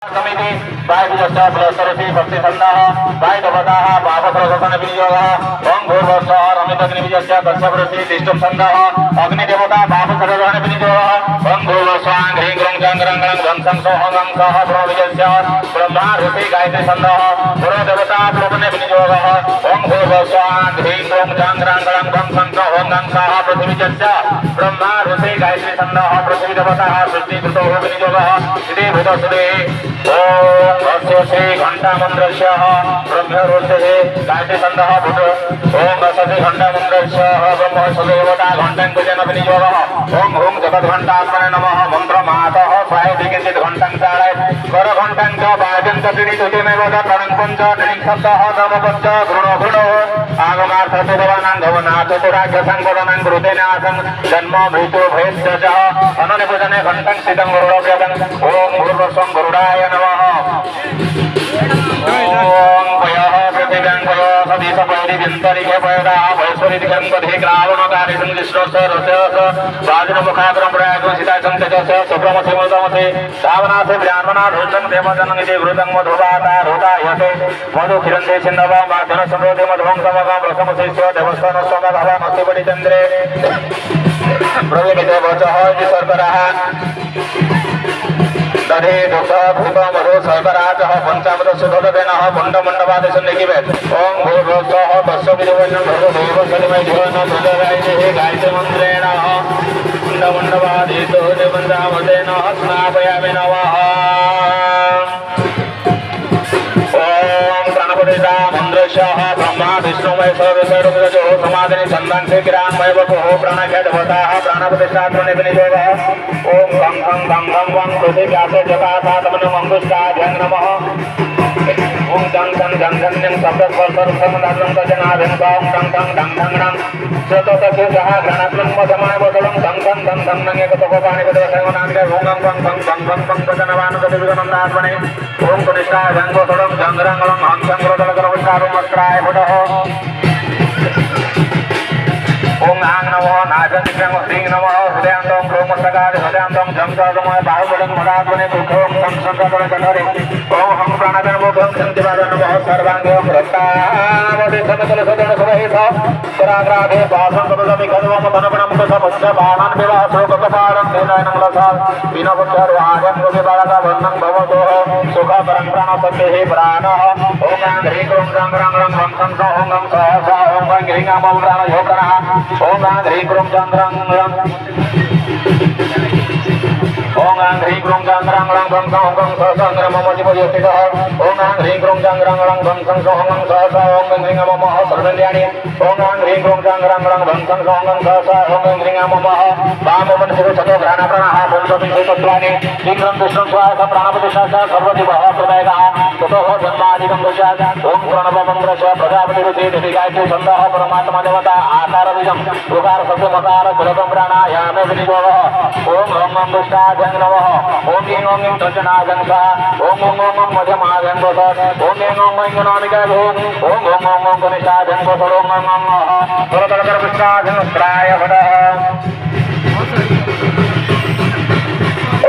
समिति वायुजस्य पुरस्सरति भक्तिसन्नः वायुदेवताः पापसर्वसनविनियोगः ओं भूर्भुवस्सः रमितग्निविजस्य कक्षवृत्ति तिष्ठुप्छन्दः अग्निदेवता पापसर्वसनविनियोगः ओं भूर्भुवस्सः ह्रीं ग्रौं चन्द्रङ्गं गंसं सोहं सः ब्रह्मविजस्य ब्रह्मा ऋषि गायत्री छन्दः गुरुदेवता ब्रह्मविनियोगः ओं भूर्भुवस्सः ह्रीं ग्रौं चन्द्रङ्गं गंसं सोहं सः पृथ्वीजस्य ब्रह्मा ऋषि गायत्री छन्दः पृथ्वीदेवताः सृष्टिकृतो विनियोगः इति भूतसुरे ओम श्री घंटा मंत्रस्य ब्रह्मरूपसे गायत्री छन्दः भूत ओम श्री घंटा मंत्रस्य ब्रह्म सदेवता घंटं पूजन विनियोगः ओम ओम जगत घंटात्मने नमः मंत्र मातः स्वाहे किंचित घंटं चालय कर घंटं च वाद्यं च त्रीणि तुतिमेव तरणं पंच त्रीणि शब्दः नमपश्च गृणो गृणो आगमार्थ देवानां गमनाथ तुराख्य संगोदनं कृतेनासं जन्म मृत्यु भयस्य च अननिपूजने घंटं सिद्धं गरुडव्यतं ओम भूर्भुवस्सं गरुडाय नमः ओम पयः पृथिव्यां पयः सतीसपैरिव्यन्तरिके पयदाः वैश्वरिदिकं पथे ग्रावणकारिसं विष्णोस्य रसस्य वाजिनमुखाग्रं प्रयागं सीताचं तेजस्य सुब्रह्मस्य मुदमसे धावनासे ब्राह्मणा धूतं देवजनं इति वृतं मधुवाता रोदायते मधु खिरन्ते सिन्धवं वाचन समृद्धि मधुवं समगं रसमसेस्य देवस्थानस्वगा भवामस्ति पटिचन्द्रे प्रवेदितो वचः इति सर्वरः दधे दुख भूत मधु सर्वराजः पंचामृत सुधोदनः मुंडमुंडवादेश लिखिबे ओम भूर्भुवस्सः तस्य विजयनं भगवदेव सलिमय ध्यान प्रदरायते गायत्री मंत्रेण मुंडमुंडवादेतो देवन्दामतेन स्नापयामि नमः ओम प्राणपतिता मंत्रस्यः ब्रह्मा विष्णु महेश्वरस्वरूपजो समाधिनि छन्दन्ति गिरामय वपुः प्राणख्यातवताः प्राणपतिष्ठात्मने विनियोगः ओम गं गं गं गं वं पृथिव्यासे जगातात्मनं अंगुष्ठाभ्यं नमः ओम जं जं जं जं जं शब्दस्पर्शरूपसमदानं तजनाभ्यं गं गं गं गं गं गं श्रोतोतकेशः घ्राणात्मनं मधमाय वदलं गं गं गं गं गं एकतोपवाणिपदवसैवनादिके ओम गं गं गं गं गं गं तजनवानुगतिविगनन्दात्मने ओम कनिष्ठाभ्यं गोसलं जंगरंगलं हंसं ग्रोदलकरवस्त्राय फटः ओम आंग नमः नाजन्तिक्रम श्रीं नमः हृदयांतं क्रोमस्तकादि हृदयांतं जंगमय बाहुबलं मदात्मने मुखं संसंगतन कठोरे ओम हम प्राणदन मुखं संतिवादन नमः सर्वांगं रक्तावदे समतल सदन सहित पराग्राधे वासं कदमि कदमं धनपणं समस्य बाणान् विवाह शोककपालं नयनं लसाल विनवचर आजं गोविबालका वन्नं भवतो सुख परं प्राण सत्ये प्राणः ओम ह्रीं क्रों गं गं गं गं सं ओम गं स ओम गं ह्रीं गं प्राण योकरः ओम ह्रीं क्रों चन्द्रं ओम ह्रीं क्रों चन्द्रं गं गं गं स चन्द्रं मम जीवयोस्थितः ओम ह्रीं क्रों चन्द्रं गं गं स ओम गं स ओम गं ह्रीं मम सर्वन्द्रियाणि ओम ह्रीं क्रों चन्द्रं गं गं स ओम गं स ओम गं ह्रीं मम वामोमन शिवसतो घ्राणप्राणः पंचविंशतित्वानि शीघ्रं विष्णुं स्वाहा प्राणपतिष्ठा सर्वदिवः प्रदायकः ततो जन्मादिकं दशात् ओम प्रणवमन्त्रस्य प्रजापतिरुचि गायत्री छन्दः परमात्मा देवता आकारबीजं ऋकार सत्यमकार कुलकं प्राणायामे विनियोगः ओम ओम ओम दुष्टाभ्यं नमः ओम ईं ओम ईं तर्जनाभ्यं स्वाहा ओम ओम ओम ओम मध्यमाभ्यं गोसत् ओम ईं ओम ईं गुणानिकाभ्यं ओम ओम ओम ओम कनिष्ठाभ्यं गोसत् ओम ओम ओम परतरकरपुष्टाभ्यं स्त्राय फटः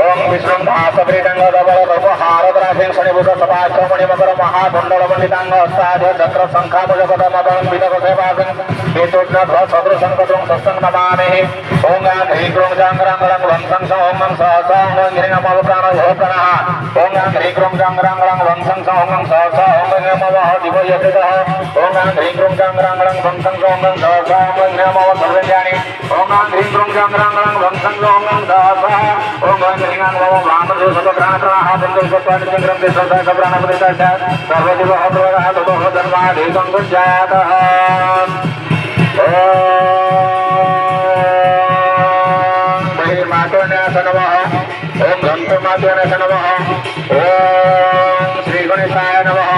ओम विष्णु महासप्रीतंगदबलकल्प हारद्राक्षें शनिभूत सपाक्षमणि मकर महाकुंडलमण्डितांग हस्ताध चक्र शंखाभुजपदमदं विदकसेवासं हेतुज्ञध्व सदृशंकटुं सत्सं नमामि ओम ह्रीं क्रों चाङ्गराङ्गलं वंसं स ओम गं सहसा ओम गं ह्रीं नमः प्राणयोप्रणः ओम गं ह्रीं क्रों चाङ्गराङ्गलं वंसं स ओम गं सहसा ओम गं नमः दिवयसितः ओम गं ह्रीं क्रों चाङ्गराङ्गलं वंसं स ओम गं सहसा ओम गं नमः सर्वेन्द्रियाणि ओम गं ह्रीं क्रों चाङ्गराङ्गलं वंसं स ओम गं सहसा ओम गं ह्रीं नमः ब्राह्मणोऽसतप्राणप्राणः पञ्चविंशत्वादिचन्द्रं देशस्य प्राणपतिष्ठा सर्वदिवः प्रवरः ततो जन्मादेकं गुञ्जातः बहिर्मातोन्यास नमः ओम गंतुर्मातोन्यास नमः ओम श्री गणेशाय नमः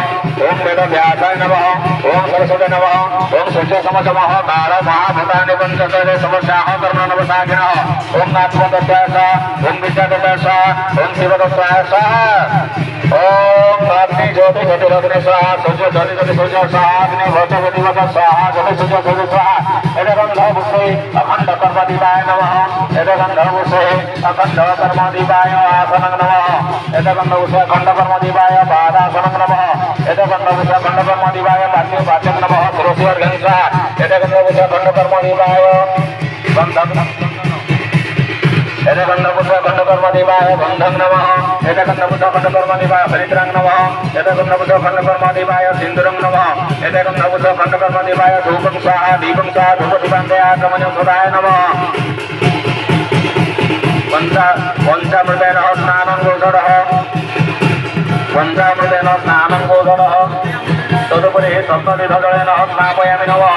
ओम वेदव्यासाय नमः ओम सरस्वती नमः ओम सूर्यसमसमः काल महाभूतानि पंचदश समस्याः कर्मणवसाकिनः ओम नाथवदत्ताय ओम विद्यादत्ताय ओम शिवदत्ताय ओम अग्नि ज्योति ज्योतिरग्नि स्वाहा सूर्य ज्योति ज्योति सूर्य स्वाहा अग्नि भौतिक स्वाहा ज्योति सूर्य स्वाहा एतगन्धपुष्पे अखण्ड कर्मदीपाय नमः एतगन्धपुष्पे अखण्ड कर्मदीपाय आसनं नमः एतगन्धपुष्पे अखण्ड कर्मदीपाय पादासनं नमः एतगन्धपुष्पे अखण्ड कर्मदीपाय पाद्यं नमः शिरसि अर्घ्यं एतगन्धपुष्पे अखण्ड कर्मदीपाय बन्धं एतगन्धपुष्पे अखण्ड कर्मदीपाय बन्धं नमः एतगन्धपुष्पे अखण्ड कर्मदीपाय हरिद्रं नमः एतगन्धपुष्पे अखण्ड कर्मदीपाय सिन्दूरं नमः एतगन्धपुष्पे अखण्ड कर्मदीपाय धूपं स्वाहा दीपं स्वाहा धूपदीपान्ते आगमनं सुधाय नमः पञ्चामृतेन स्नानं गोषणः पञ्चामृतेन स्नानं गोषणः तदुपरि सप्ततिधजलेन स्नापयामि नमः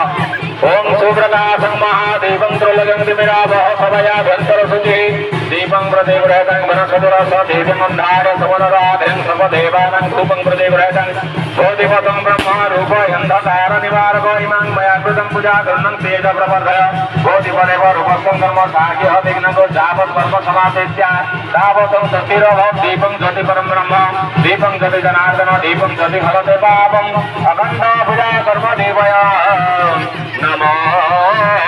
ओम सुप्रकाशं महादेवं त्रिलोक्यं दिमिरावः सभयाभ्यन्तरशुचिः दीपं प्रतिगृहीतं वनस्पतिरस देवीं अन्धारे समनराधेन सर्वदेवानां धूपं प्रतिगृहीतं बोधिपतं ब्रह्मरूपयन्धकारनिवारको इमां मया कृतं पूजागृह्णं तेजप्रवर्धय बोधिपदेव रूपस्थं कर्म साङ्ख्यहतिघ्नको जापत्पर्वसमाप्त्या तावतं तस्तिरोभव दीपं ज्योति परं ब्रह्म दीपं ज्योति जनार्दन दीपं ज्योति फलते पापम् अखण्ड पूजा कर्म देवया